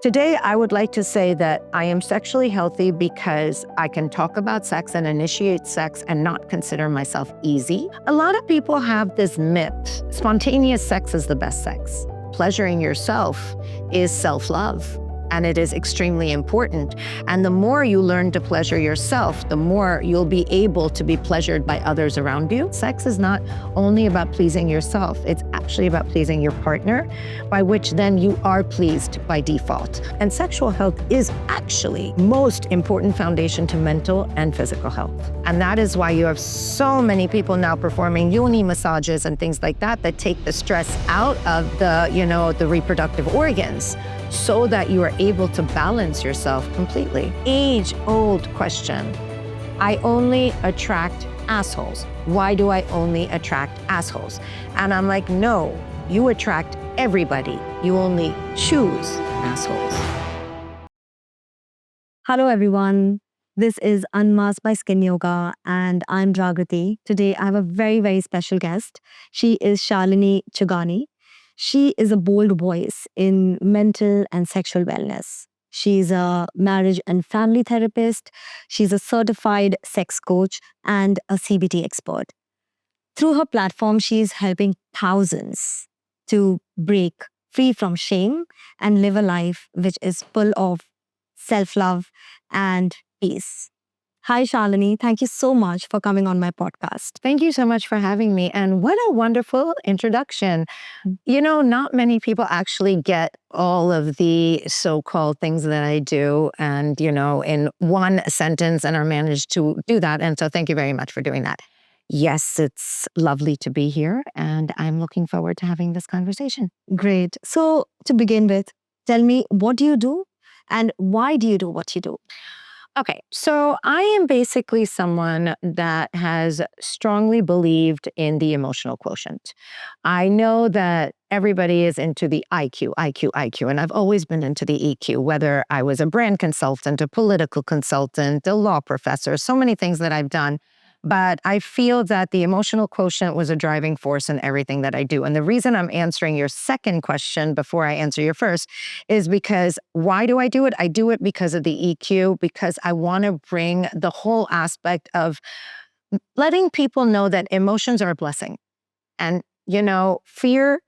Today, I would like to say that I am sexually healthy because I can talk about sex and initiate sex and not consider myself easy. A lot of people have this myth: spontaneous sex is the best sex. Pleasuring yourself is self-love, and it is extremely important. And the more you learn to pleasure yourself, the more you'll be able to be pleasured by others around you. Sex is not only about pleasing yourself, it's actually about pleasing your partner, by which then you are pleased by default. And sexual health is actually most important foundation to mental and physical health. And that is why you have so many people now performing yoni massages and things like that that take the stress out of the reproductive organs, so that you are able to balance yourself completely. Age-old question. I only attract assholes. Why do I only attract assholes? And I'm like, no, you attract everybody. You only choose assholes. Hello, everyone. This is Unmasked by Skin Yoga, and I'm Jagrati. Today, I have a very, very special guest. She is Shalini Chuganee. She is a bold voice in mental and sexual wellness. She's a marriage and family therapist. She's a certified sex coach and a CBT expert. Through her platform, she's helping thousands to break free from shame and live a life which is full of self-love and peace. Hi, Shalini. Thank you so much for coming on my podcast. Thank you so much for having me. And what a wonderful introduction. You know, not many people actually get all of the so-called things that I do and, in one sentence and are managed to do that. And so thank you very much for doing that. Yes, it's lovely to be here, and I'm looking forward to having this conversation. Great. So to begin with, tell me, what do you do and why do you do what you do? Okay, so I am basically someone that has strongly believed in the emotional quotient. I know that everybody is into the IQ, and I've always been into the EQ, whether I was a brand consultant, a political consultant, a law professor, so many things that I've done. But I feel that the emotional quotient was a driving force in everything that I do. And the reason I'm answering your second question before I answer your first is because why do I do it? I do it because of the EQ, because I want to bring the whole aspect of letting people know that emotions are a blessing. And, fear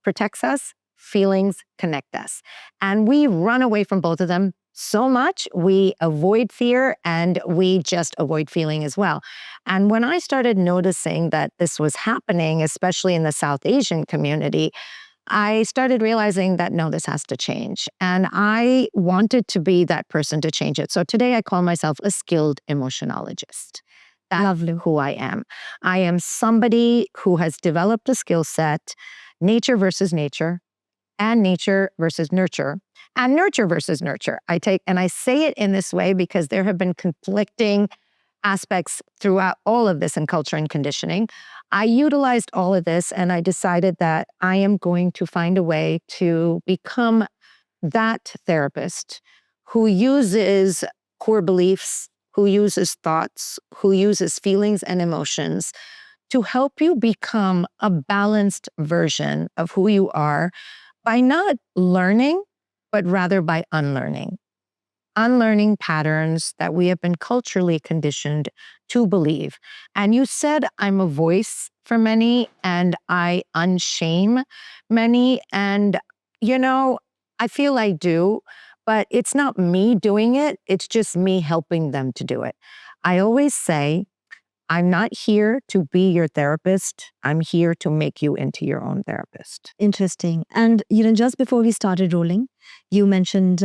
protects us, feelings connect us. And we run away from both of them so much. We avoid fear and we just avoid feeling as well. And when I started noticing that this was happening, especially in the South Asian community, I started realizing that, no, this has to change. And I wanted to be that person to change it. So today I call myself a skilled emotionologist. That's Lovely. who I am. I am somebody who has developed a skill set, nature versus nature, and nature versus nurture, and nurture versus nurture. I say it in this way because there have been conflicting aspects throughout all of this in culture and conditioning. I utilized all of this and I decided that I am going to find a way to become that therapist who uses core beliefs, who uses thoughts, who uses feelings and emotions to help you become a balanced version of who you are, by not learning, but rather by unlearning. Unlearning patterns that we have been culturally conditioned to believe. And you said I'm a voice for many and I unshame many. And, I feel I do, but it's not me doing it. It's just me helping them to do it. I always say, I'm not here to be your therapist. I'm here to make you into your own therapist. Interesting. And, just before we started rolling, you mentioned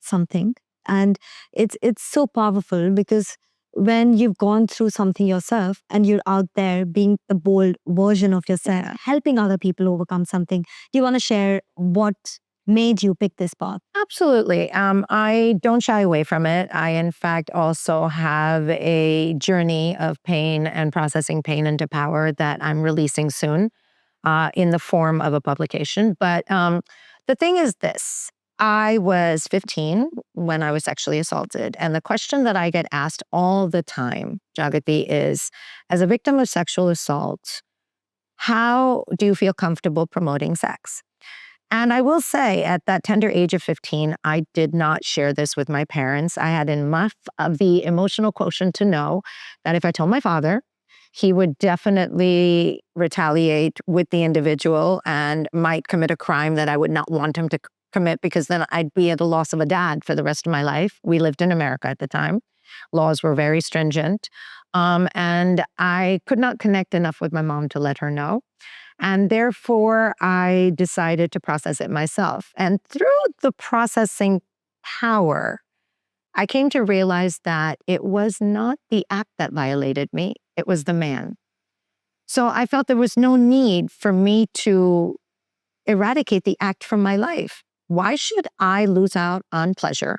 something. And it's so powerful because when you've gone through something yourself and you're out there being the bold version of yourself, helping other people overcome something, do you want to share what made you pick this path? Absolutely. I don't shy away from it. I, in fact, also have a journey of pain and processing pain into power that I'm releasing soon in the form of a publication. But the thing is this. I was 15 when I was sexually assaulted. And the question that I get asked all the time, Jagati, is, as a victim of sexual assault, how do you feel comfortable promoting sex? And I will say, at that tender age of 15, I did not share this with my parents. I had enough of the emotional quotient to know that if I told my father, he would definitely retaliate with the individual and might commit a crime that I would not want him to commit, because then I'd be at the loss of a dad for the rest of my life. We lived in America at the time. Laws were very stringent. And I could not connect enough with my mom to let her know. And therefore, I decided to process it myself. And through the processing power, I came to realize that it was not the act that violated me, it was the man. So I felt there was no need for me to eradicate the act from my life. Why should I lose out on pleasure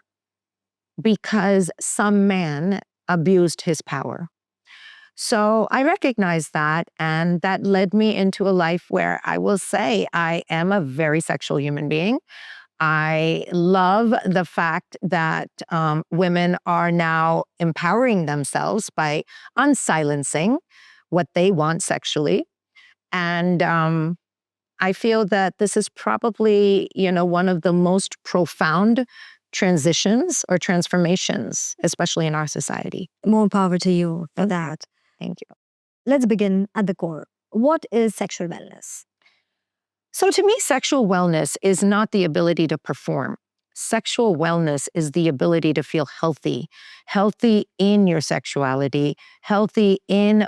because some man abused his power? So I recognized that, and that led me into a life where I will say I am a very sexual human being. I love the fact that women are now empowering themselves by unsilencing what they want sexually. And I feel that this is probably, one of the most profound transitions or transformations, especially in our society. More power to you for that. Thank you. Let's begin at the core. What is sexual wellness? So to me, sexual wellness is not the ability to perform. Sexual wellness is the ability to feel healthy, healthy in your sexuality, healthy in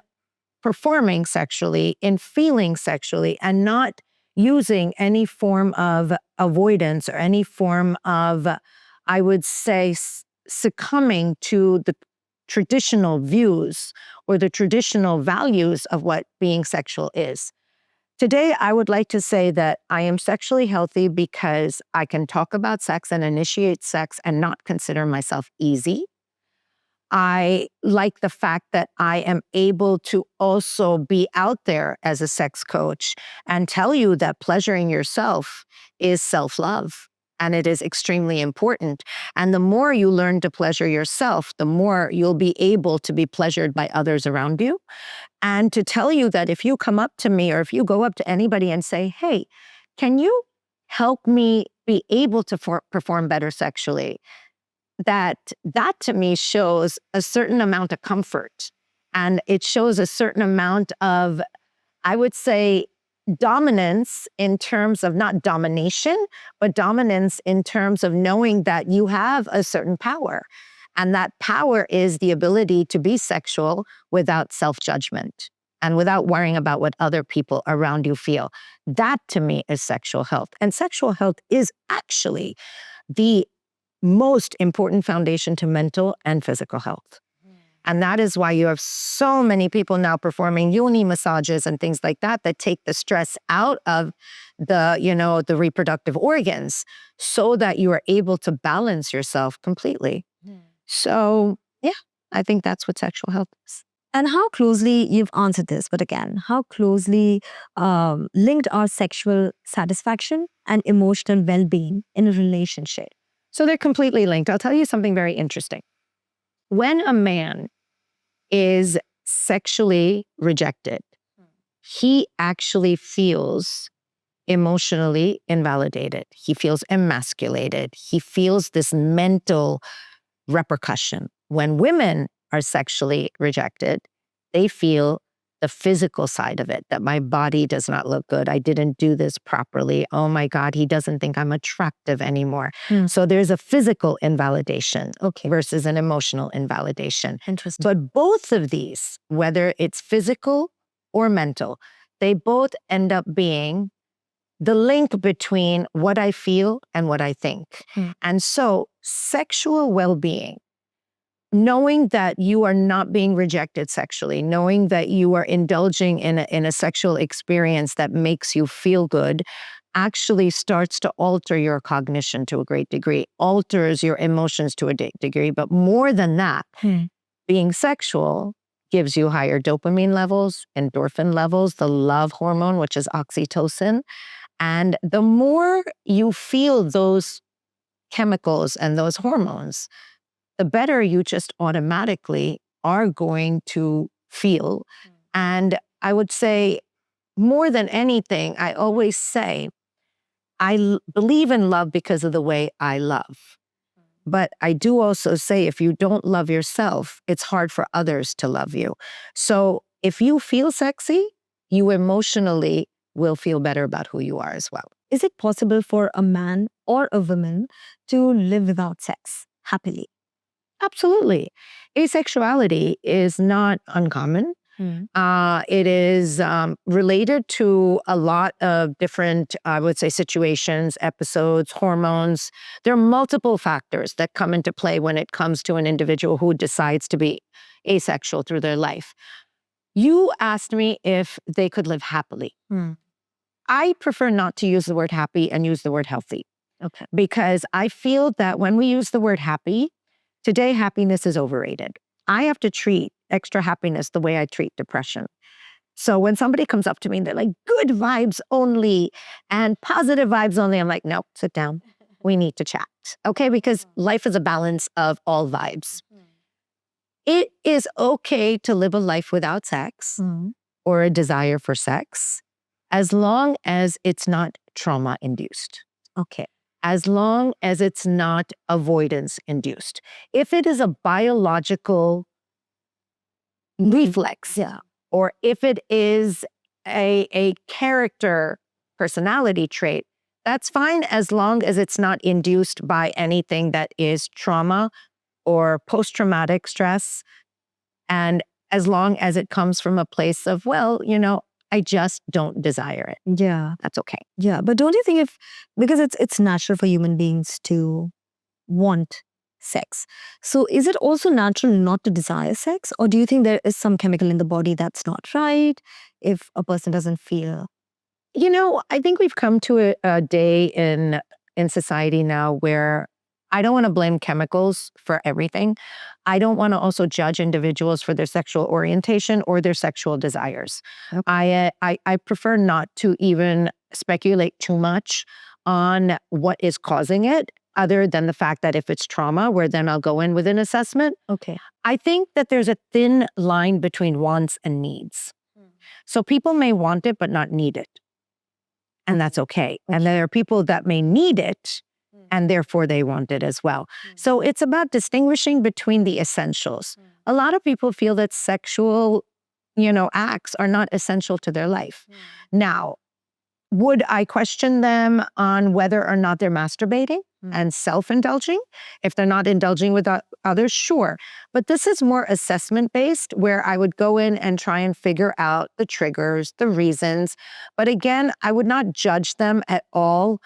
performing sexually, in feeling sexually, and not using any form of avoidance or any form of, I would say, succumbing to the traditional views or the traditional values of what being sexual is. Today, I would like to say that I am sexually healthy because I can talk about sex and initiate sex and not consider myself easy. I like the fact that I am able to also be out there as a sex coach and tell you that pleasuring yourself is self-love, and it is extremely important. And the more you learn to pleasure yourself, the more you'll be able to be pleasured by others around you. And to tell you that if you come up to me or if you go up to anybody and say, hey, can you help me be able to perform better sexually? That to me shows a certain amount of comfort, and it shows a certain amount of, I would say, dominance in terms of not domination, but dominance in terms of knowing that you have a certain power. And that power is the ability to be sexual without self-judgment and without worrying about what other people around you feel. That to me is sexual health. And sexual health is actually the most important foundation to mental and physical health. And that is why you have so many people now performing yoni massages and things like that that take the stress out of the reproductive organs so that you are able to balance yourself completely. So, yeah, I think that's what sexual health is. And how closely, you've answered this, but again, how closely linked are sexual satisfaction and emotional well-being in a relationship? So they're completely linked. I'll tell you something very interesting. When a man is sexually rejected, he actually feels emotionally invalidated. He feels emasculated. He feels this mental repercussion. When women are sexually rejected, they feel the physical side of it, that my body does not look good. I didn't do this properly. Oh my God, he doesn't think I'm attractive anymore. So there's a physical invalidation versus an emotional invalidation. Interesting. But both of these, whether it's physical or mental, they both end up being the link between what I feel and what I think. And so sexual well-being, knowing that you are not being rejected sexually, knowing that you are indulging in a sexual experience that makes you feel good, actually starts to alter your cognition to a great degree, alters your emotions to a degree. But more than that, being sexual gives you higher dopamine levels, endorphin levels, the love hormone, which is oxytocin. And the more you feel those chemicals and those hormones, the better you just automatically are going to feel. And I would say, more than anything, I always say, believe in love because of the way I love. But I do also say if you don't love yourself, it's hard for others to love you. So if you feel sexy, you emotionally will feel better about who you are as well. Is it possible for a man or a woman to live without sex happily? Absolutely. Asexuality is not uncommon. It is related to a lot of different, I would say, situations, episodes, hormones. There are multiple factors that come into play when it comes to an individual who decides to be asexual through their life. You asked me if they could live happily. I prefer not to use the word happy and use the word healthy. Okay. Because I feel that when we use the word happy, today happiness is overrated. I have to treat extra happiness the way I treat depression. So when somebody comes up to me and they're like, good vibes only and positive vibes only, I'm like, no, sit down. We need to chat. Okay? Because life is a balance of all vibes. It is okay to live a life without sex or a desire for sex as long as it's not trauma induced. Okay. As long as it's not avoidance induced. If it is a biological reflex, or if it is a character personality trait, that's fine as long as it's not induced by anything that is trauma or post-traumatic stress. And as long as it comes from a place of, well, I just don't desire it. Yeah. That's okay. Yeah. But don't you think because it's natural for human beings to want sex. So is it also natural not to desire sex? Or do you think there is some chemical in the body that's not right if a person doesn't feel? I think we've come to a day in society now where I don't want to blame chemicals for everything. I don't want to also judge individuals for their sexual orientation or their sexual desires. Okay. I prefer not to even speculate too much on what is causing it, other than the fact that if it's trauma, where then I'll go in with an assessment. Okay. I think that there's a thin line between wants and needs. So people may want it, but not need it. And that's okay. And there are people that may need it, and therefore they want it as well. So it's about distinguishing between the essentials. A lot of people feel that sexual, acts are not essential to their life. Now, would I question them on whether or not they're masturbating and self-indulging? If they're not indulging with others, sure. But this is more assessment-based, where I would go in and try and figure out the triggers, the reasons. But again, I would not judge them at all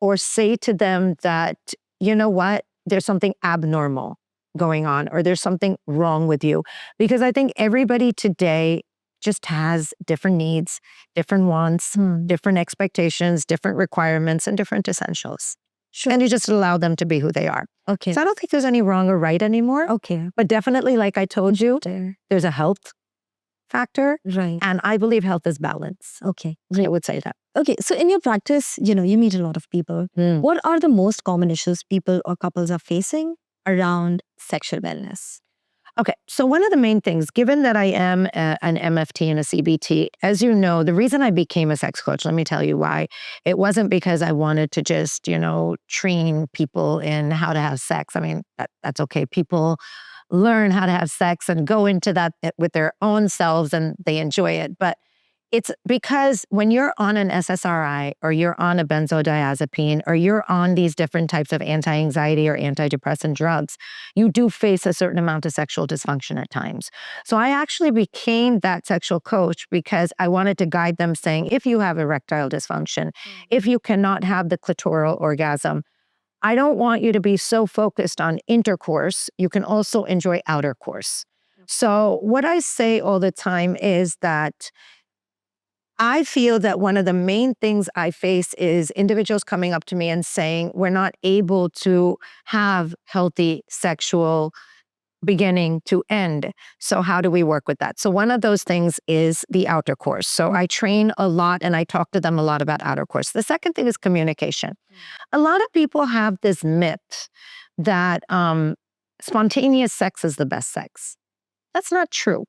or say to them that, you know what, there's something abnormal going on or there's something wrong with you. Because I think everybody today just has different needs, different wants, different expectations, different requirements, and different essentials. Sure. And you just allow them to be who they are. Okay. So I don't think there's any wrong or right anymore. Okay. But definitely, like I told you, there's a health factor. Right. And I believe health is balance. Okay. I would say that. Okay. So in your practice, you meet a lot of people. What are the most common issues people or couples are facing around sexual wellness? Okay, so one of the main things, given that I am an MFT and a CBT, as you know, the reason I became a sex coach, let me tell you why. It wasn't because I wanted to just, train people in how to have sex. I mean, that's okay. People learn how to have sex and go into that with their own selves and they enjoy it. But it's because when you're on an SSRI or you're on a benzodiazepine or you're on these different types of anti-anxiety or antidepressant drugs, you do face a certain amount of sexual dysfunction at times. So I actually became that sexual coach because I wanted to guide them saying, if you have erectile dysfunction, if you cannot have the clitoral orgasm, I don't want you to be so focused on intercourse. You can also enjoy outer course. So what I say all the time is that I feel that one of the main things I face is individuals coming up to me and saying, we're not able to have healthy sexual beginning to end. So how do we work with that? So one of those things is the outer course. So I train a lot and I talk to them a lot about outer course. The second thing is communication. A lot of people have this myth that spontaneous sex is the best sex. That's not true.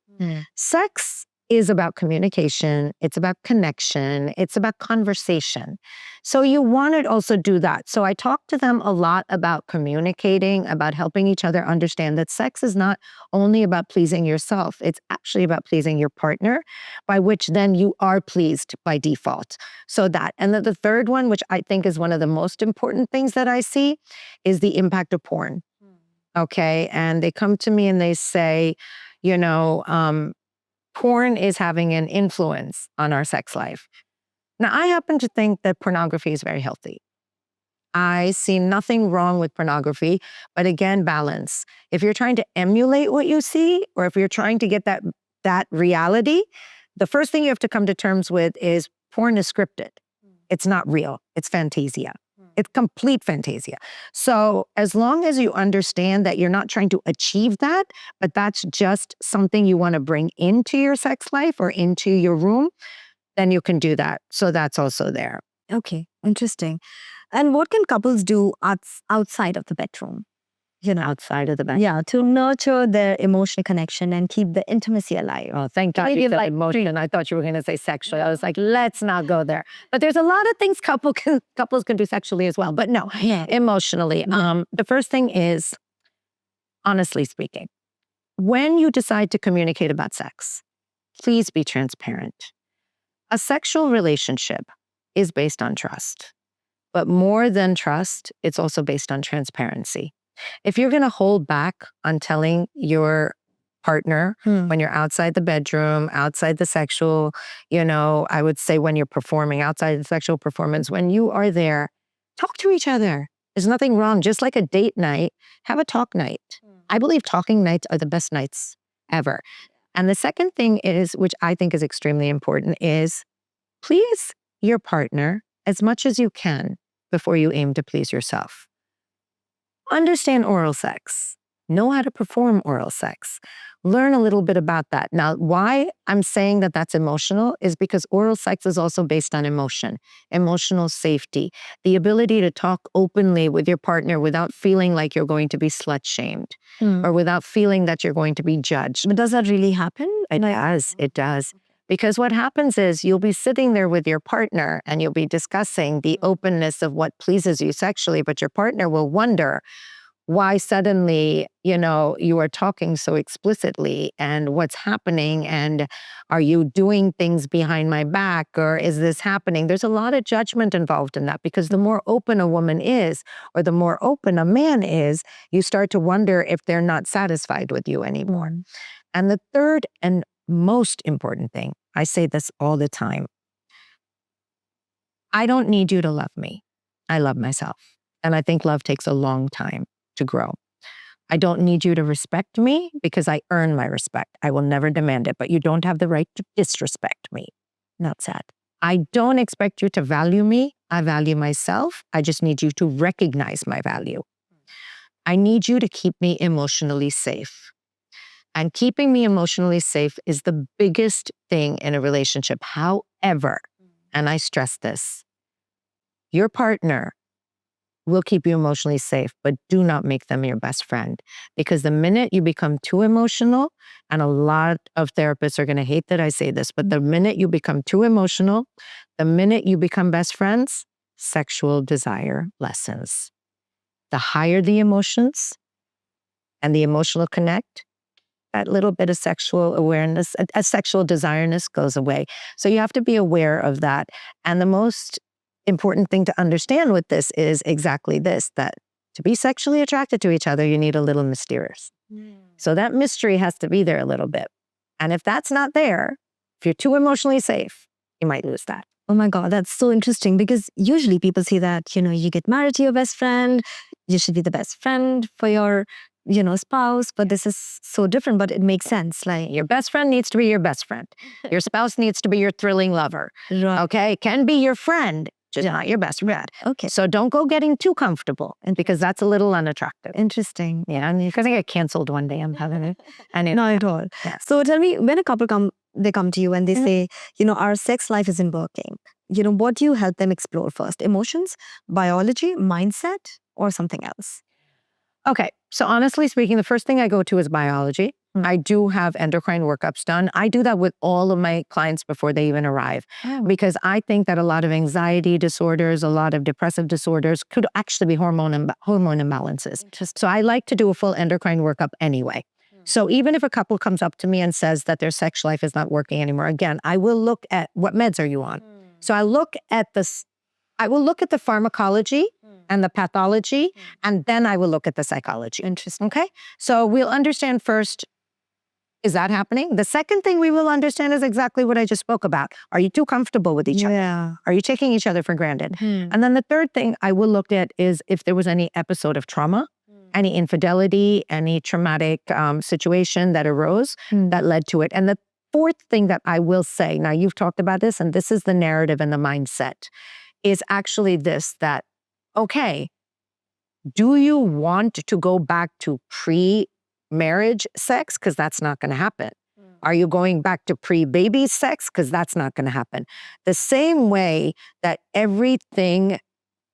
Sex is about communication. It's about connection. It's about conversation. So you want to also do that. So I talk to them a lot about communicating, about helping each other understand that sex is not only about pleasing yourself. It's actually about pleasing your partner, by which then you are pleased by default. So that. And then the third one, which I think is one of the most important things that I see, is the impact of porn. Okay. And they come to me and they say, porn is having an influence on our sex life. Now, I happen to think that pornography is very healthy. I see nothing wrong with pornography, but again, balance. If you're trying to emulate what you see, or if you're trying to get that reality, the first thing you have to come to terms with is porn is scripted. It's not real. It's fantasia. It's complete fantasia. So as long as you understand that you're not trying to achieve that, but that's just something you want to bring into your sex life or into your room, then you can do that. So that's also there. Okay, interesting. And what can couples do outside of the bedroom? Outside of the bedroom. Yeah, to nurture their emotional connection and keep the intimacy alive. Oh, thank God you said emotion. I thought you were going to say sexually. I was like, let's not go there. But there's a lot of things couples can do sexually as well. But no, emotionally. The first thing is, honestly speaking, when you decide to communicate about sex, please be transparent. A sexual relationship is based on trust. But more than trust, it's also based on transparency. If you're going to hold back on telling your partner when you're outside the bedroom, outside the sexual, I would say when you're performing, outside the sexual performance, when you are there, talk to each other. There's nothing wrong. Just like a date night, have a talk night. I believe talking nights are the best nights ever. And the second thing is, which I think is extremely important, is please your partner as much as you can before you aim to please yourself. Understand oral sex. Know how to perform oral sex. Learn a little bit about that. Now, why I'm saying that that's emotional is because oral sex is also based on emotion, emotional safety, the ability to talk openly with your partner without feeling like you're going to be slut-shamed or without feeling that you're going to be judged. But does that really happen? It does. Because what happens is you'll be sitting there with your partner and you'll be discussing the openness of what pleases you sexually, but your partner will wonder why suddenly, you are talking so explicitly and what's happening, and are you doing things behind my back, or is this happening? There's a lot of judgment involved in that, because the more open a woman is, or the more open a man is, you start to wonder if they're not satisfied with you anymore. And the third and most important thing, I say this all the time, I don't need you to love me. I love myself. And I think love takes a long time to grow. I don't need you to respect me because I earn my respect. I will never demand it, but you don't have the right to disrespect me. Not sad. I don't expect you to value me. I value myself. I just need you to recognize my value. I need you to keep me emotionally safe. And keeping me emotionally safe is the biggest thing in a relationship. However, and I stress this, your partner will keep you emotionally safe, but do not make them your best friend. Because the minute you become too emotional, and a lot of therapists are going to hate that I say this, but the minute you become too emotional, the minute you become best friends, sexual desire lessens. The higher the emotions and the emotional connect, that little bit of sexual awareness, a sexual desireness goes away. So you have to be aware of that. And the most important thing to understand with this is exactly this, that to be sexually attracted to each other, you need a little mysterious. So that mystery has to be there a little bit. And if that's not there, if you're too emotionally safe, you might lose that. Oh my God, that's so interesting, because usually people say that, you get married to your best friend, you should be the best friend for your spouse, but this is so different, but it makes sense. Like, your best friend needs to be your best friend. Your spouse needs to be your thrilling lover. Right. Okay? It can be your friend, just not your best friend. Okay. So don't go getting too comfortable, because that's a little unattractive. Interesting. Yeah, and you're going to get canceled one day. I'm having it. And Not at all. Yeah. So tell me, when a couple come to you and they say, our sex life isn't working, what do you help them explore first? Emotions, biology, mindset, or something else? Okay. So honestly speaking, the first thing I go to is biology. I do have endocrine workups done. I do that with all of my clients before they even arrive, because I think that a lot of anxiety disorders, a lot of depressive disorders could actually be hormone imbalances. So I like to do a full endocrine workup anyway. So even if a couple comes up to me and says that their sex life is not working anymore, again, I will look at what meds are you on. So I will look at the pharmacology and the pathology, and then I will look at the psychology. Interesting. Okay? So we'll understand first, is that happening? The second thing we will understand is exactly what I just spoke about. Are you too comfortable with each other? Are you taking each other for granted? And then the third thing I will look at is if there was any episode of trauma, any infidelity, any traumatic situation that arose that led to it. And the fourth thing that I will say, now you've talked about this, and this is the narrative and the mindset, is actually this, that, okay, do you want to go back to pre-marriage sex? Because that's not going to happen. Are you going back to pre-baby sex? Because that's not going to happen. The same way that everything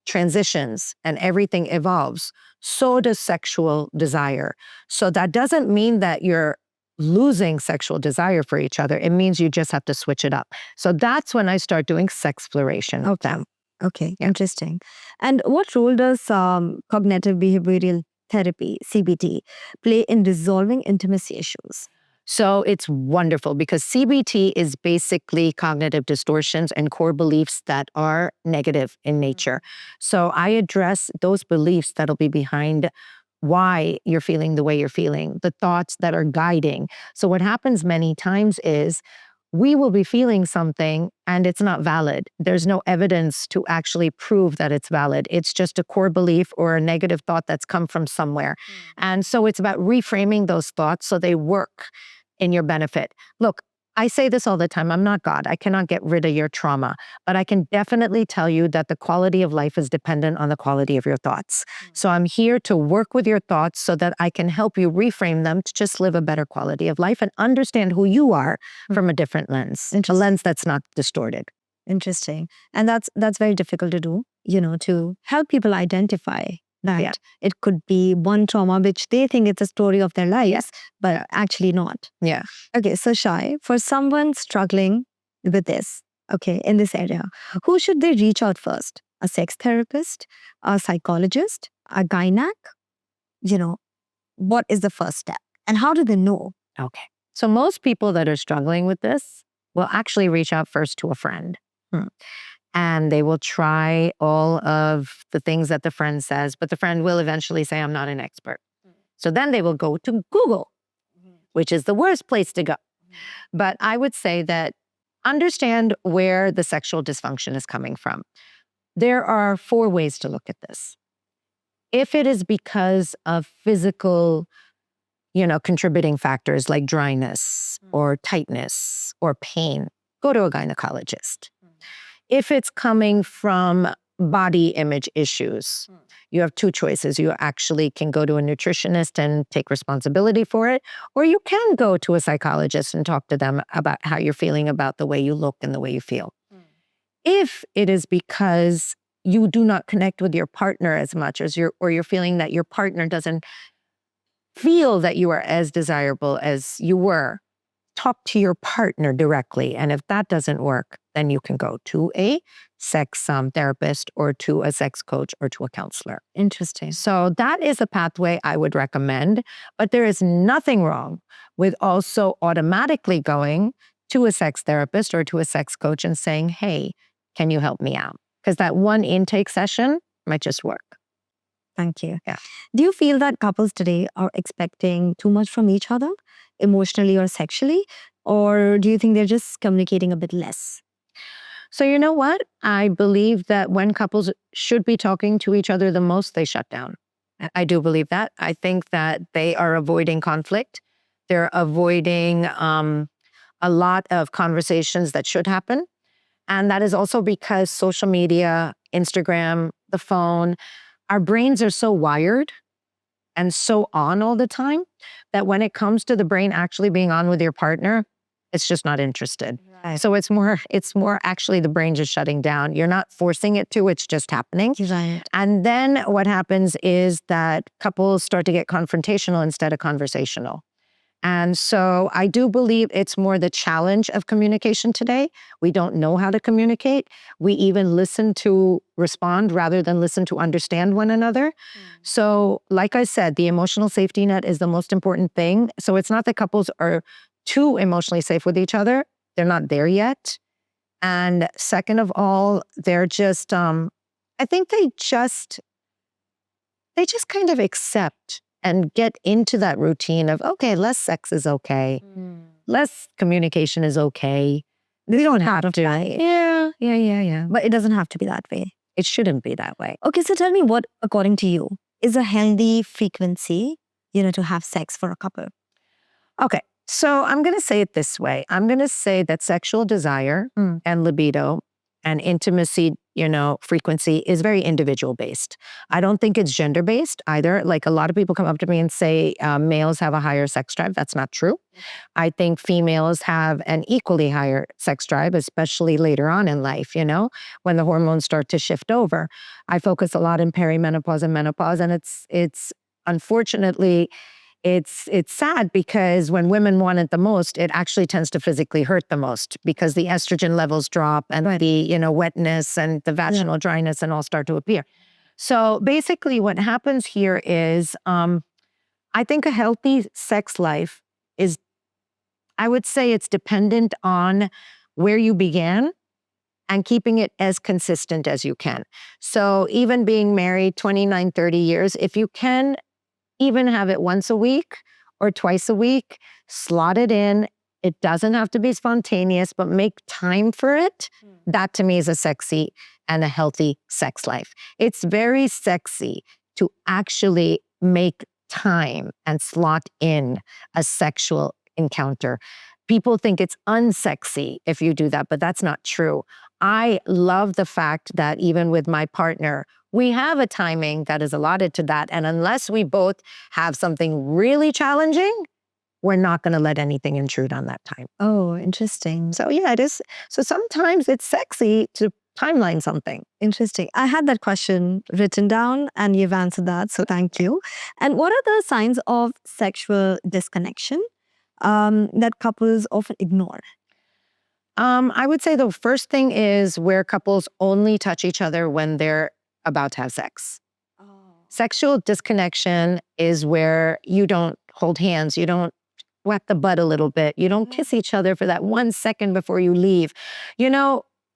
transitions and everything evolves, so does sexual desire. So that doesn't mean that you're losing sexual desire for each other. It means you just have to switch it up. So that's when I start doing sexploration with them. Okay, interesting. And what role does cognitive behavioral therapy, CBT, play in resolving intimacy issues? So it's wonderful because CBT is basically cognitive distortions and core beliefs that are negative in nature. So I address those beliefs that'll be behind why you're feeling the way you're feeling, the thoughts that are guiding. So what happens many times is we will be feeling something and it's not valid. There's no evidence to actually prove that it's valid. It's just a core belief or a negative thought that's come from somewhere. And so it's about reframing those thoughts so they work in your benefit. Look, I say this all the time. I'm not God. I cannot get rid of your trauma, but I can definitely tell you that the quality of life is dependent on the quality of your thoughts. So I'm here to work with your thoughts so that I can help you reframe them to just live a better quality of life and understand who you are from a different lens, a lens that's not distorted. Interesting. And that's very difficult to do, to help people identify that it could be one trauma which they think it's a story of their lives, but actually not. Yeah. Okay, so Shai, for someone struggling with this, in this area, who should they reach out first? A sex therapist, a psychologist, a gynac? What is the first step? And how do they know? Okay. So most people that are struggling with this will actually reach out first to a friend. And they will try all of the things that the friend says, but the friend will eventually say, I'm not an expert. So then they will go to Google, which is the worst place to go. But I would say that understand where the sexual dysfunction is coming from. There are 4 ways to look at this. If it is because of physical, contributing factors like dryness or tightness or pain, go to a gynecologist. If it's coming from body image issues, you have 2 choices. You actually can go to a nutritionist and take responsibility for it, or you can go to a psychologist and talk to them about how you're feeling about the way you look and the way you feel. If it is because you do not connect with your partner as much as you're feeling that your partner doesn't feel that you are as desirable as you were, talk to your partner directly. And if that doesn't work, then you can go to a sex therapist or to a sex coach or to a counselor. Interesting. So that is a pathway I would recommend. But there is nothing wrong with also automatically going to a sex therapist or to a sex coach and saying, hey, can you help me out? Because that one intake session might just work. Thank you. Yeah. Do you feel that couples today are expecting too much from each other, emotionally or sexually? Or do you think they're just communicating a bit less? So you know what? I believe that when couples should be talking to each other the most, they shut down. I do believe that. I think that they are avoiding conflict. They're avoiding a lot of conversations that should happen. And that is also because social media, Instagram, the phone, our brains are so wired and so on all the time that when it comes to the brain actually being on with your partner, it's just not interested. Right. So it's more actually the brain just shutting down. You're not forcing it to, it's just happening. Right. And then what happens is that couples start to get confrontational instead of conversational. And so I do believe it's more the challenge of communication today. We don't know how to communicate. We even listen to respond rather than listen to understand one another. So, like I said, the emotional safety net is the most important thing. So it's not that couples are too emotionally safe with each other. They're not there yet. And second of all, they're just, I think they just kind of accept and get into that routine of, okay, less sex is okay. Less communication is okay. They don't have to. Yeah. But it doesn't have to be that way. It shouldn't be that way. Okay, so tell me what, according to you, is a healthy frequency, to have sex for a couple? Okay, so I'm going to say it this way. I'm going to say that sexual desire and libido and intimacy, frequency is very individual based. I don't think it's gender based either. Like a lot of people come up to me and say males have a higher sex drive. That's not true. I think females have an equally higher sex drive, especially later on in life, when the hormones start to shift over. I focus a lot in perimenopause and menopause, and it's unfortunately, it's sad because when women want it the most, it actually tends to physically hurt the most because the estrogen levels drop and the, wetness and the vaginal dryness and all start to appear. So basically what happens here is, I think a healthy sex life is, I would say it's dependent on where you began and keeping it as consistent as you can. So even being married 29, 30 years, if you can even have it once a week or twice a week, slot it in. It doesn't have to be spontaneous, but make time for it. That to me is a sexy and a healthy sex life. It's very sexy to actually make time and slot in a sexual encounter. People think it's unsexy if you do that, but that's not true. I love the fact that even with my partner, we have a timing that is allotted to that. And unless we both have something really challenging, we're not going to let anything intrude on that time. Oh, interesting. So yeah, it is. So sometimes it's sexy to timeline something. Interesting. I had that question written down and you've answered that. So thank you. And what are the signs of sexual disconnection that couples often ignore? I would say the first thing is where couples only touch each other when they're about to have sex. Sexual disconnection is where you don't hold hands, you don't wet the butt a little bit, you don't kiss each other for that 1 second before you leave.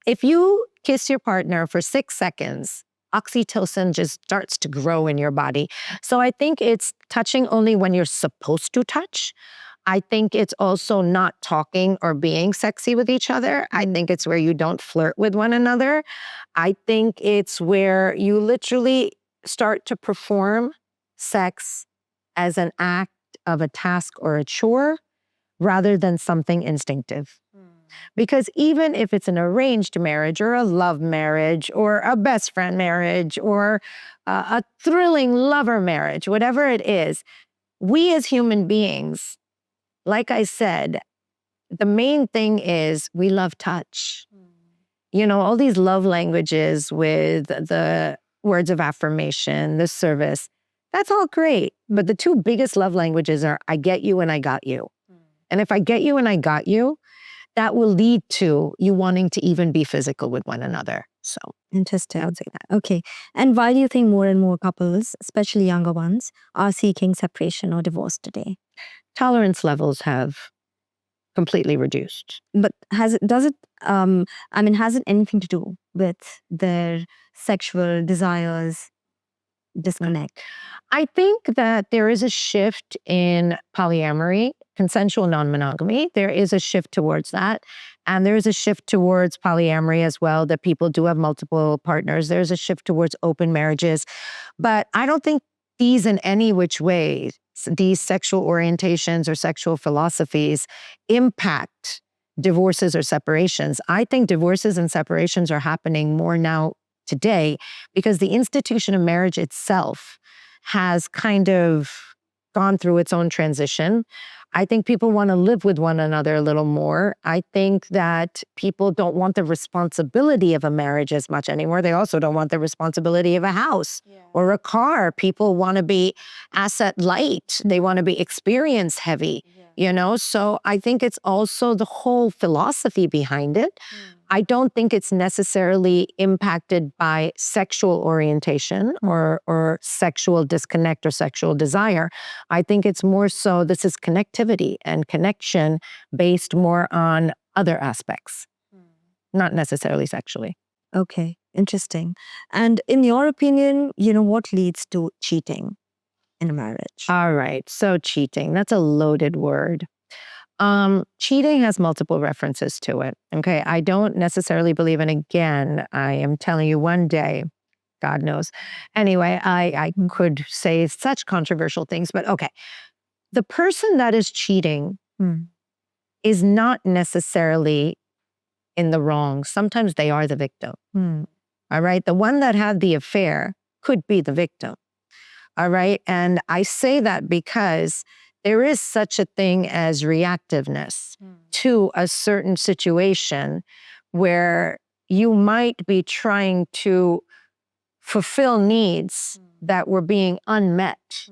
If you kiss your partner for 6 seconds, oxytocin just starts to grow in your body. So I think it's touching only when you're supposed to touch. I think it's also not talking or being sexy with each other. I think it's where you don't flirt with one another. I think it's where you literally start to perform sex as an act of a task or a chore rather than something instinctive. Because even if it's an arranged marriage or a love marriage or a best friend marriage or a thrilling lover marriage, whatever it is, we as human beings, like I said, the main thing is we love touch. All these love languages with the words of affirmation, the service, that's all great. But the two biggest love languages are I get you and I got you. And if I get you and I got you, that will lead to you wanting to even be physical with one another. So interesting. I would say that. Okay. And why do you think more and more couples, especially younger ones, are seeking separation or divorce today? Tolerance levels have completely reduced. But has it anything to do with their sexual desires disconnect? I think that there is a shift in polyamory, consensual non-monogamy. There is a shift towards that. And there is a shift towards polyamory as well, that people do have multiple partners. There's a shift towards open marriages. But I don't think these in any which way, these sexual orientations or sexual philosophies impact divorces or separations. I think divorces and separations are happening more now today because the institution of marriage itself has kind of gone through its own transition. I think people want to live with one another a little more. I think that people don't want the responsibility of a marriage as much anymore. They also don't want the responsibility of a house or a car. People want to be asset light. They want to be experience heavy. So I think it's also the whole philosophy behind it. I don't think it's necessarily impacted by sexual orientation or sexual disconnect or sexual desire. I think it's more so this is connectivity and connection based more on other aspects, not necessarily sexually. Okay, interesting. And in your opinion, what leads to cheating in a marriage? All right. So cheating, that's a loaded word. Cheating has multiple references to it. Okay. I don't necessarily believe, and again, I am telling you one day, God knows. Anyway, I could say such controversial things, but okay. The person that is cheating is not necessarily in the wrong. Sometimes they are the victim. All right. The one that had the affair could be the victim. All right. And I say that because there is such a thing as reactiveness to a certain situation where you might be trying to fulfill needs that were being unmet.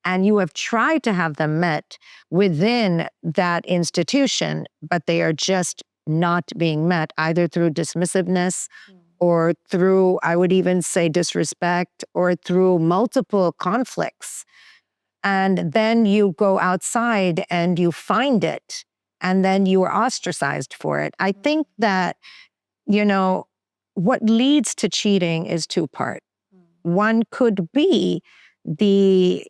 And you have tried to have them met within that institution, but they are just not being met, either through dismissiveness or through, I would even say, disrespect, or through multiple conflicts. And then you go outside and you find it, and then you are ostracized for it. I think that, what leads to cheating is two-part. One could be the,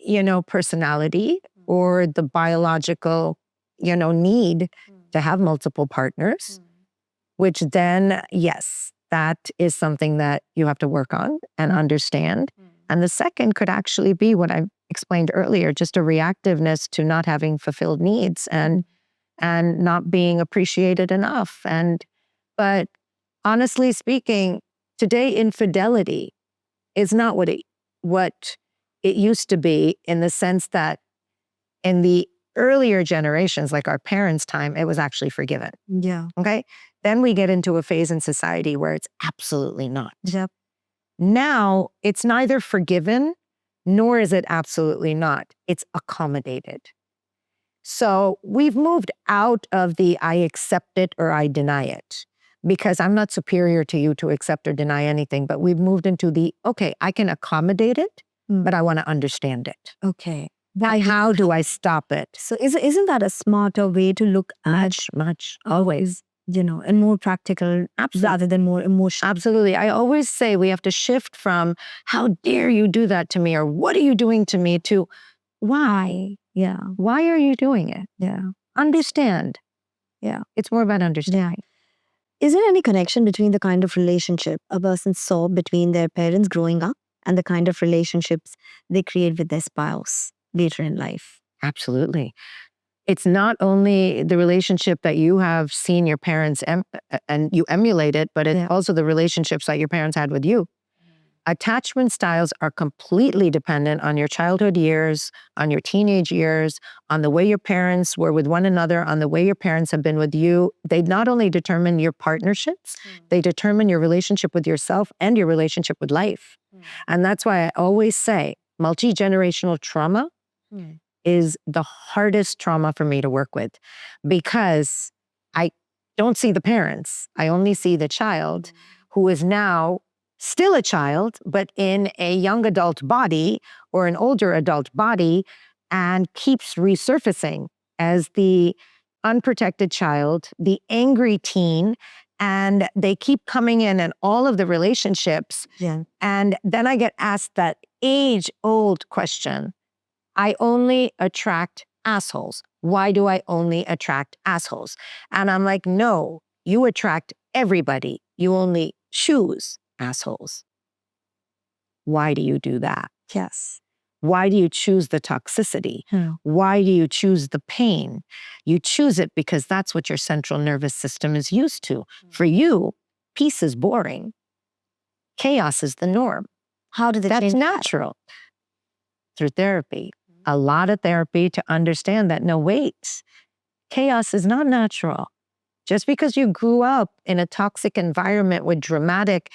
personality or the biological, need to have multiple partners, which then, yes, that is something that you have to work on and understand. And the second could actually be what I explained earlier, just a reactiveness to not having fulfilled needs and not being appreciated enough. But honestly speaking, today infidelity is not what it used to be, in the sense that in the earlier generations, like our parents' time, it was actually forgiven. Yeah. Okay. Then we get into a phase in society where it's absolutely not. Yep. Now it's neither forgiven nor is it absolutely not. It's accommodated. So we've moved out of the I accept it or I deny it, because I'm not superior to you to accept or deny anything, but we've moved into the, okay, I can accommodate it, but I want to understand it. Okay. How do I stop it? So isn't that a smarter way to look at Much, always. And more practical rather than more emotional? Absolutely. I always say we have to shift from how dare you do that to me, or what are you doing to me, to why? Yeah. Why are you doing it? Yeah. Understand. Yeah. It's more about understanding. Is there any connection between the kind of relationship a person saw between their parents growing up and the kind of relationships they create with their spouse later in life? Absolutely. It's not only the relationship that you have seen your parents and you emulate it, but it's also the relationships that your parents had with you. Attachment styles are completely dependent on your childhood years, on your teenage years, on the way your parents were with one another, on the way your parents have been with you. They not only determine your partnerships, they determine your relationship with yourself and your relationship with life. And that's why I always say multi-generational trauma is the hardest trauma for me to work with, because I don't see the parents. I only see the child who is now still a child, but in a young adult body or an older adult body, and keeps resurfacing as the unprotected child, the angry teen, and they keep coming in all of the relationships. Yeah. And then I get asked that age-old question, I only attract assholes. Why do I only attract assholes? And I'm like, no, you attract everybody. You only choose assholes. Why do you do that? Yes. Why do you choose the toxicity? Why do you choose the pain? You choose it because that's what your central nervous system is used to. For you, peace is boring. Chaos is the norm. How did they That's change that? natural. Through therapy. A lot of therapy to understand that, no, wait, chaos is not natural. Just because you grew up in a toxic environment with dramatic,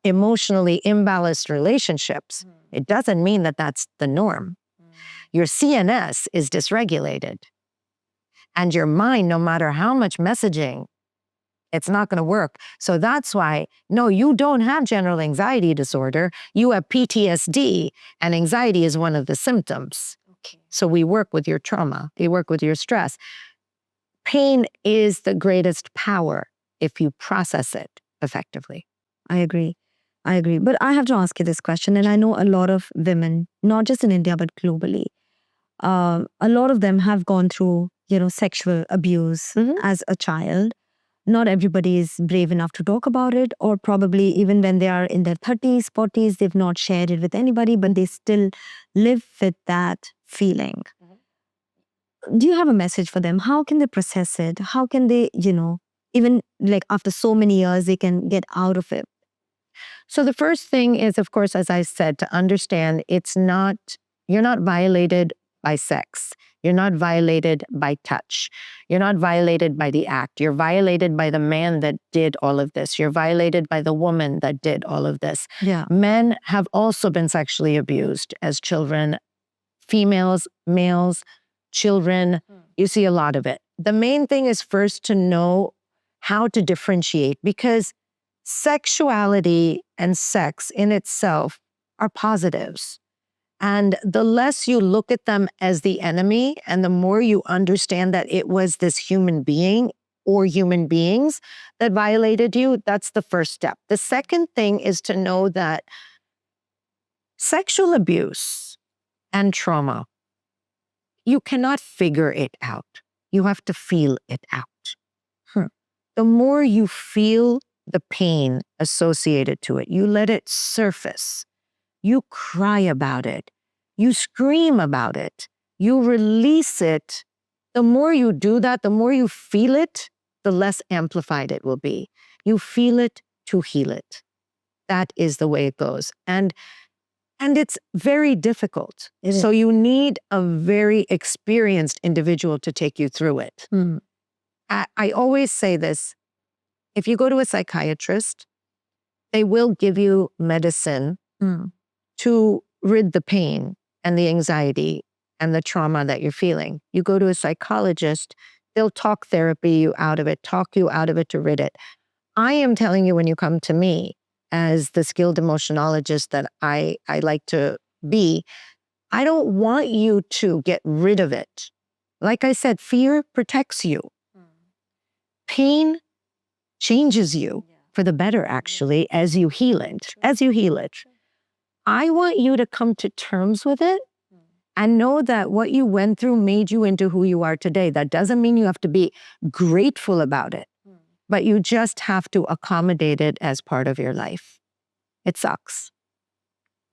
emotionally imbalanced relationships, it doesn't mean that that's the norm. Your CNS is dysregulated. And your mind, no matter how much messaging, it's not going to work. So that's why, no, you don't have general anxiety disorder. You have PTSD, and anxiety is one of the symptoms. Okay. So we work with your trauma. We work with your stress. Pain is the greatest power if you process it effectively. I agree. But I have to ask you this question, and I know a lot of women, not just in India, but globally, a lot of them have gone through, sexual abuse as a child. Not everybody is brave enough to talk about it, or probably even when they are in their 30s, 40s, they've not shared it with anybody, but they still live with that feeling. Do you have a message for them? How can they process it? How can they, even like after so many years, they can get out of it? So the first thing is, of course, as I said, to understand you're not violated by sex. You're not violated by touch. You're not violated by the act. You're violated by the man that did all of this. You're violated by the woman that did all of this. Yeah. Men have also been sexually abused as children. Females, males, children, you see a lot of it. The main thing is first to know how to differentiate, because sexuality and sex in itself are positives. And the less you look at them as the enemy, and the more you understand that it was this human being or human beings that violated you, that's the first step. The second thing is to know that sexual abuse and trauma, you cannot figure it out. You have to feel it out. The more you feel the pain associated to it, you let it surface. You cry about it. You scream about it. You release it. The more you do that, the more you feel it, the less amplified it will be. You feel it to heal it. That is the way it goes. And it's very difficult. So you need a very experienced individual to take you through it. I always say this. If you go to a psychiatrist, they will give you medicine to rid the pain and the anxiety and the trauma that you're feeling. You go to a psychologist, they'll talk therapy you out of it, talk you out of it to rid it. I am telling you, when you come to me as the skilled emotionologist that I like to be, I don't want you to get rid of it. Like I said, fear protects you. Pain changes you for the better, actually, as you heal it. I want you to come to terms with it and know that what you went through made you into who you are today. That doesn't mean you have to be grateful about it, but you just have to accommodate it as part of your life. It sucks.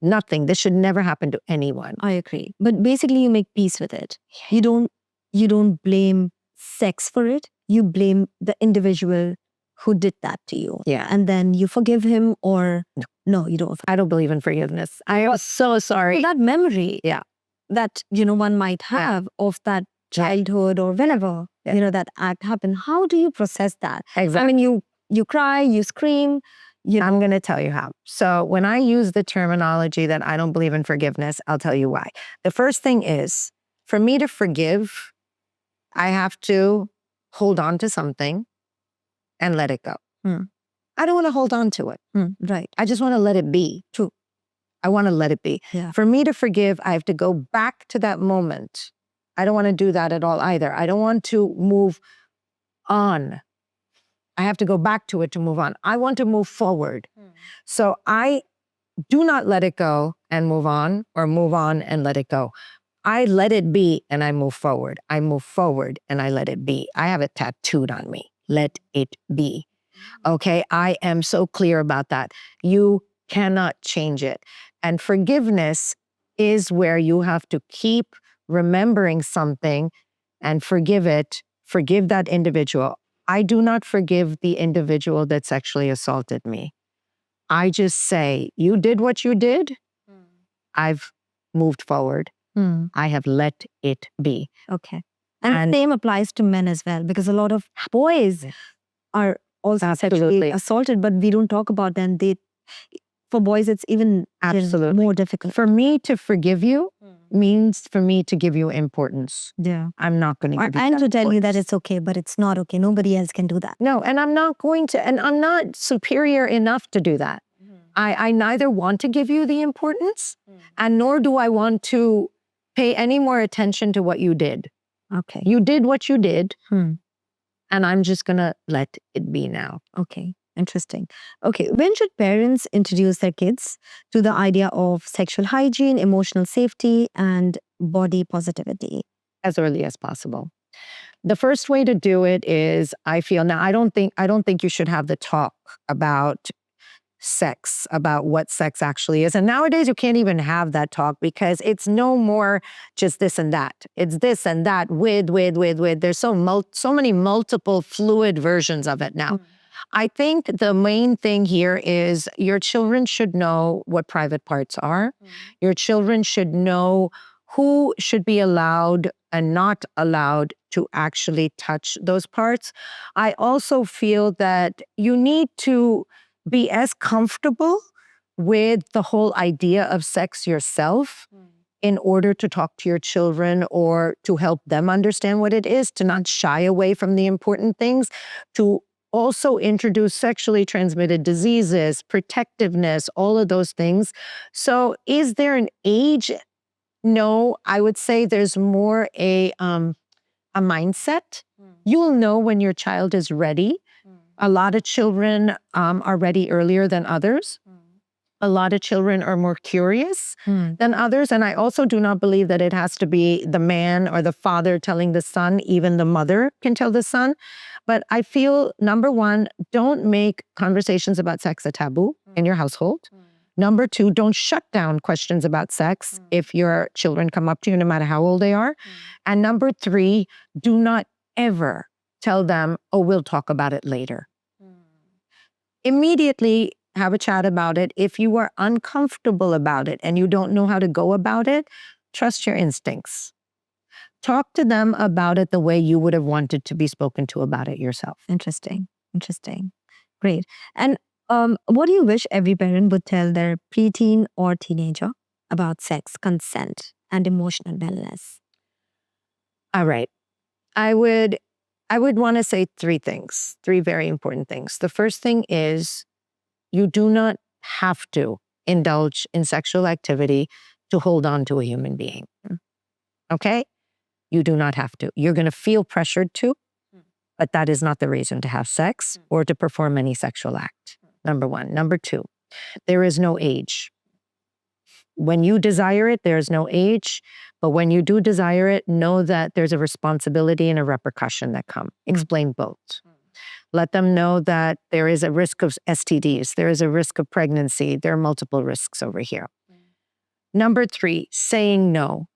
This should never happen to anyone. I agree. But basically, you make peace with it. You don't blame sex for it. You blame the individual who did that to you. Yeah. And then you forgive him, or no, you don't. I don't believe in forgiveness. I am so sorry. That memory that, one might have of that childhood or whenever, that act happened. How do you process that? Exactly. I mean, you cry, you scream. I'm going to tell you how. So when I use the terminology that I don't believe in forgiveness, I'll tell you why. The first thing is, for me to forgive, I have to hold on to something and let it go. I don't want to hold on to it. Right. I just want to let it be. True. I want to let it be. Yeah. For me to forgive, I have to go back to that moment. I don't want to do that at all either. I don't want to move on. I have to go back to it to move on. I want to move forward. So I do not let it go and move on, or move on and let it go. I let it be and I move forward. I move forward and I let it be. I have it tattooed on me. Let it be. Okay, I am so clear about that. You cannot change it. And forgiveness is where you have to keep remembering something and forgive it. Forgive that individual. I do not forgive the individual that sexually assaulted me. I just say, you did what you did. I've moved forward. I have let it be. Okay. And the same applies to men as well, because a lot of boys are also sexually assaulted, but we don't talk about them. For boys, it's even more difficult. For me to forgive you, means for me to give you importance. Yeah. I'm not going to give you And that to tell you that importance. it's okay, but it's not okay. Nobody else can do that. No, and I'm not going to, and I'm not superior enough to do that. I neither want to give you the importance, and nor do I want to pay any more attention to what you did. Okay. You did what you did, Hmm. and I'm just going to let it be now. Okay. Interesting. Okay. When should parents introduce their kids to the idea of sexual hygiene, emotional safety, and body positivity? As early as possible. The first way to do it is, I feel, now I don't think you should have the talk about sex, about what sex actually is. And nowadays you can't even have that talk because it's no more just this and that. It's this and that with. There's so many multiple fluid versions of it now. I think the main thing here is your children should know what private parts are. Your children should know who should be allowed and not allowed to actually touch those parts. I also feel that you need to be as comfortable with the whole idea of sex yourself in order to talk to your children or to help them understand what it is, to not shy away from the important things, to also introduce sexually transmitted diseases, protectiveness, all of those things. So is there an age? No, I would say there's more a mindset. You'll know when your child is ready. A lot of children are ready earlier than others. A lot of children are more curious than others. And I also do not believe that it has to be the man or the father telling the son. Even the mother can tell the son. But I feel, number one, don't make conversations about sex a taboo in your household. Number two, don't shut down questions about sex if your children come up to you, no matter how old they are. And number three, do not ever tell them, oh, we'll talk about it later. Immediately have a chat about it. If you are uncomfortable about it and you don't know how to go about it, trust your instincts. Talk to them about it the way you would have wanted to be spoken to about it yourself. Interesting. Great. And what do you wish every parent would tell their preteen or teenager about sex, consent, and emotional wellness? All right. I would want to say three things, three very important things. The first thing is, you do not have to indulge in sexual activity to hold on to a human being. Okay? You do not have to. You're going to feel pressured to, but that is not the reason to have sex or to perform any sexual act. Number one. Number two, there is no age. When you desire it, there is no age. But when you do desire it, know that there's a responsibility and a repercussion that come. Explain both. Let them know that there is a risk of STDs. There is a risk of pregnancy. There are multiple risks over here. Number three, saying no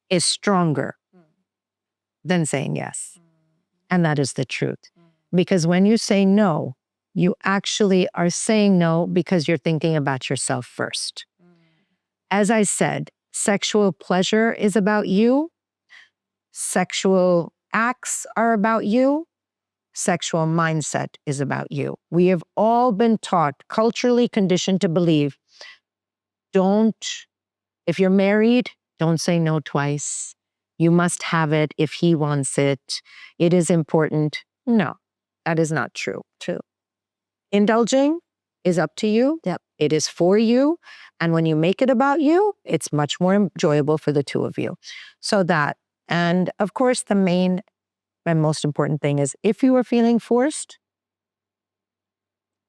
is stronger than saying yes. And that is the truth. Because when you say no, you actually are saying no because you're thinking about yourself first. As I said, sexual pleasure is about you. Sexual acts are about you. Sexual mindset is about you. We have all been taught, culturally conditioned to believe, if you're married, don't say no twice. You must have it if he wants it. It is important. No, that is not true. Indulging is up to you. Yep. It is for you. And when you make it about you, it's much more enjoyable for the two of you. So that, and of course, the main and most important thing is, if you are feeling forced,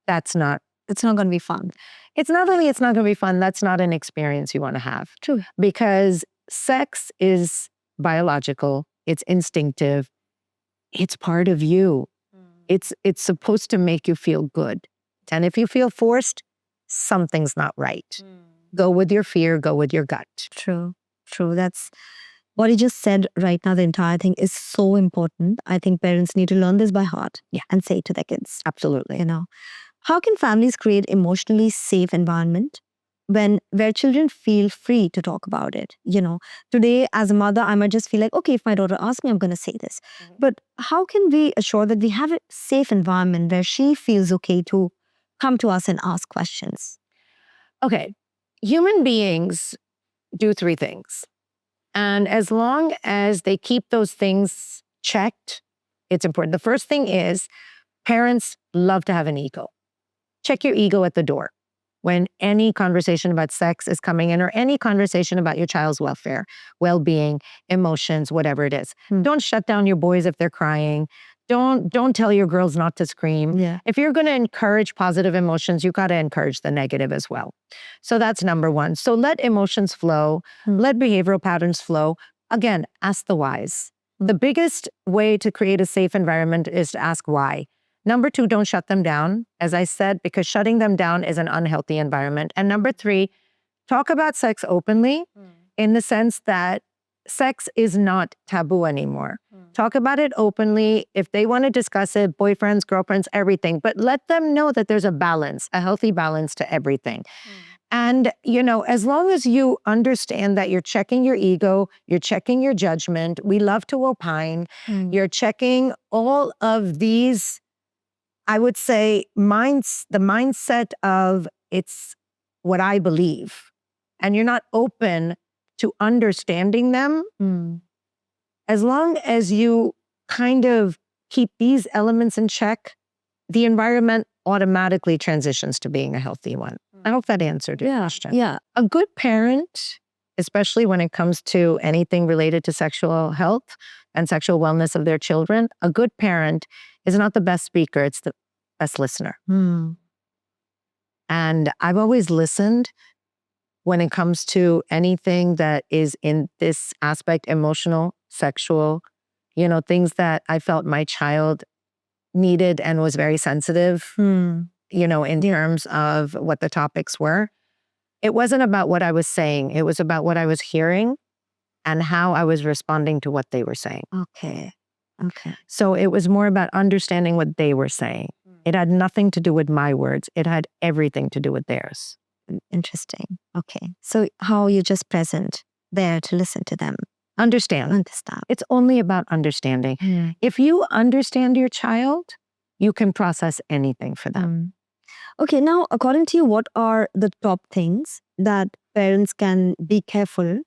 it's not going to be fun. It's not going to be fun. That's not an experience you want to have. True. Because sex is biological. It's instinctive. It's part of you. It's supposed to make you feel good. And if you feel forced, something's not right. Go with your fear, go with your gut. True. That's what you just said right now. The entire thing is so important. I think parents need to learn this by heart and say it to their kids. Absolutely. How can families create emotionally safe environment where children feel free to talk about it? Today as a mother, I might just feel like, okay, if my daughter asks me, I'm going to say this. But how can we assure that we have a safe environment where she feels okay to come to us and ask questions? Okay. Human beings do 3 things. And as long as they keep those things checked, it's important. The first thing is parents love to have an ego. Check your ego at the door when any conversation about sex is coming in or any conversation about your child's welfare, well-being, emotions, whatever it is. Don't shut down your boys if they're crying. Don't tell your girls not to scream. Yeah. If you're going to encourage positive emotions, you got to encourage the negative as well. So that's number one. So let emotions flow, let behavioral patterns flow. Again, ask the whys. The biggest way to create a safe environment is to ask why. Number 2, don't shut them down, as I said, because shutting them down is an unhealthy environment. And number 3, talk about sex openly in the sense that sex is not taboo anymore. Talk about it openly. If they want to discuss it, boyfriends, girlfriends, everything, but let them know that there's a balance, a healthy balance to everything. And, as long as you understand that you're checking your ego, you're checking your judgment, we love to opine, you're checking all of these, I would say, the mindset of it's what I believe, and you're not open to understanding them, as long as you kind of keep these elements in check, the environment automatically transitions to being a healthy one. I hope that answered your question. Yeah. A good parent, especially when it comes to anything related to sexual health and sexual wellness of their children, a good parent is not the best speaker, it's the best listener. And I've always listened when it comes to anything that is in this aspect, emotional, sexual, things that I felt my child needed and was very sensitive, in terms of what the topics were. It wasn't about what I was saying. It was about what I was hearing and how I was responding to what they were saying. Okay. So it was more about understanding what they were saying. It had nothing to do with my words. It had everything to do with theirs. Interesting. Okay. So how you're just present there to listen to them. Understand. It's only about understanding. If you understand your child, you can process anything for them. Okay. Now, according to you, what are the top things that parents can be careful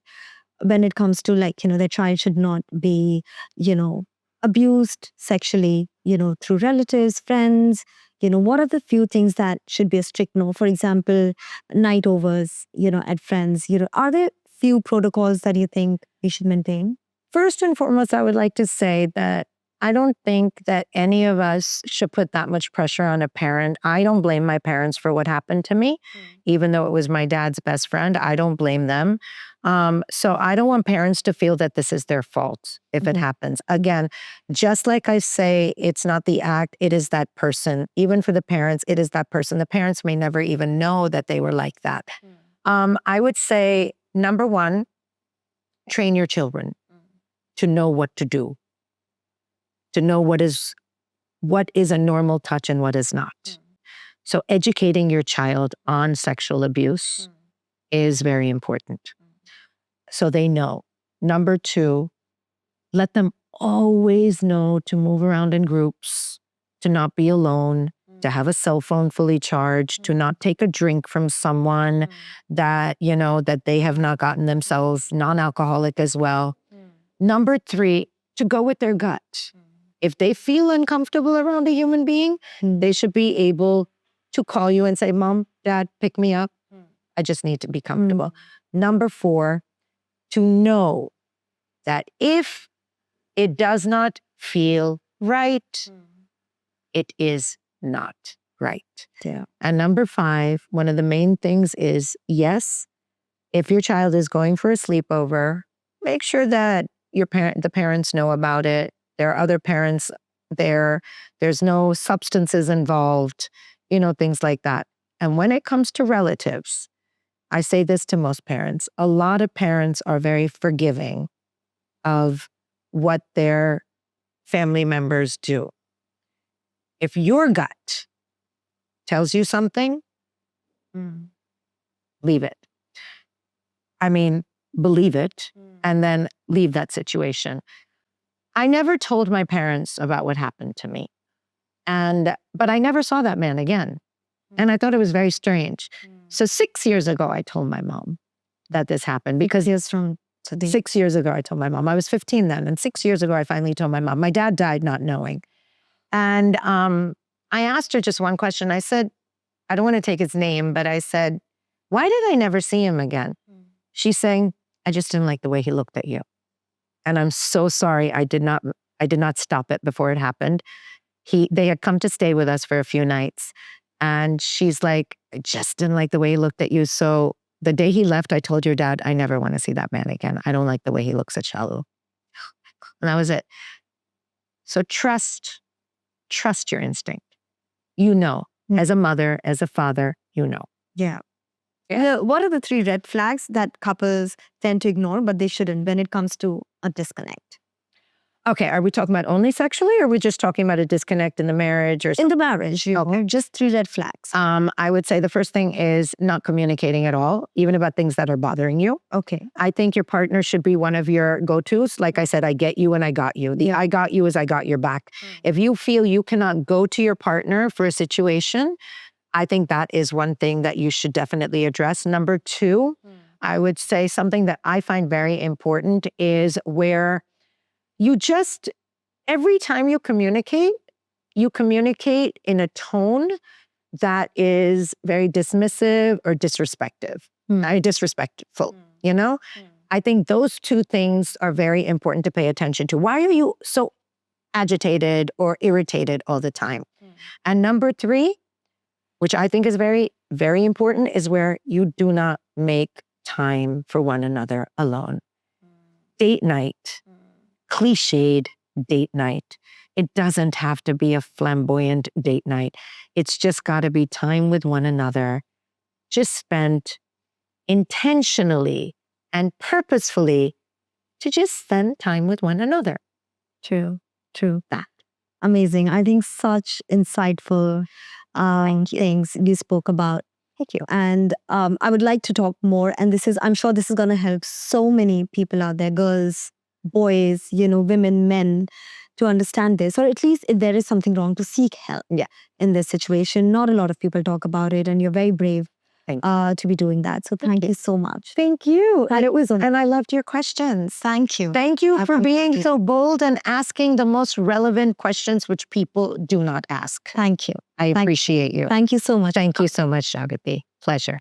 when it comes to, their child should not be, abused sexually, through relatives, friends? What are the few things that should be a strict no? For example, night overs, at friends, are there few protocols that you think we should maintain? First and foremost, I would like to say that I don't think that any of us should put that much pressure on a parent. I don't blame my parents for what happened to me, even though it was my dad's best friend. I don't blame them. So I don't want parents to feel that this is their fault if it happens. Again, just like I say, it's not the act, it is that person. Even for the parents, it is that person. The parents may never even know that they were like that. I would say, number 1, train your children to know what to do, to know what is a normal touch and what is not. So educating your child on sexual abuse is very important. So they know. Number 2, let them always know to move around in groups, to not be alone, to have a cell phone fully charged, to not take a drink from someone that, that they have not gotten themselves, non-alcoholic as well. Number 3, to go with their gut. If they feel uncomfortable around a human being, they should be able to call you and say, Mom, Dad, pick me up. I just need to be comfortable. Number 4, to know that if it does not feel right, it is not right. Yeah. And number 5, one of the main things is, yes, if your child is going for a sleepover, make sure that the parents know about it. There are other parents there. There's no substances involved, things like that. And when it comes to relatives, I say this to most parents, a lot of parents are very forgiving of what their family members do. If your gut tells you something, leave it. I mean, believe it, and then leave that situation. I never told my parents about what happened to me. But I never saw that man again. And I thought it was very strange. So 6 years ago, I told my mom. that this happened because Years from today. 6 years ago, I told my mom. I was 15 then. And 6 years ago, I finally told my mom. My dad died not knowing. And I asked her just one question. I said, I don't want to take his name, but I said, why did I never see him again? She's saying, I just didn't like the way he looked at you. And I'm so sorry. I did not stop it before it happened. They had come to stay with us for a few nights. And she's like, I just didn't like the way he looked at you. So the day he left, I told your dad, I never want to see that man again. I don't like the way he looks at Shalu. And that was it. So trust your instinct. You know, as a mother, as a father, you know. Yeah. What are the 3 red flags that couples tend to ignore, but they shouldn't when it comes to a disconnect? Okay, are we talking about only sexually, or are we just talking about a disconnect in the marriage or something? In the marriage, just 3 red flags. I would say the first thing is not communicating at all, even about things that are bothering you. Okay. I think your partner should be one of your go-tos. Like I said, I get you and I got you. The I got you is I got your back. If you feel you cannot go to your partner for a situation, I think that is one thing that you should definitely address. Number 2, I would say something that I find very important is where you just, every time you communicate in a tone that is very dismissive or disrespectful, you know? I think those 2 things are very important to pay attention to. Why are you so agitated or irritated all the time? And number 3, which I think is very, very important, is where you do not make time for one another alone. Date night. Cliched date night. It doesn't have to be a flamboyant date night. It's just got to be time with one another, just spent intentionally and purposefully to just spend time with one another. True. That. Amazing. I think such insightful things you spoke about. Thank you. And I would like to talk more. And I'm sure this is going to help so many people out there, girls, boys, women, men, to understand this, or at least if there is something wrong, to seek help in this situation. Not a lot of people talk about it, and you're very brave to be doing that. So thank you so much. Thank you. And I loved your questions. Thank you. Thank you for being so bold and asking the most relevant questions which people do not ask. Thank you. I appreciate you. Thank you so much. Thank you so much, Jagati. Pleasure.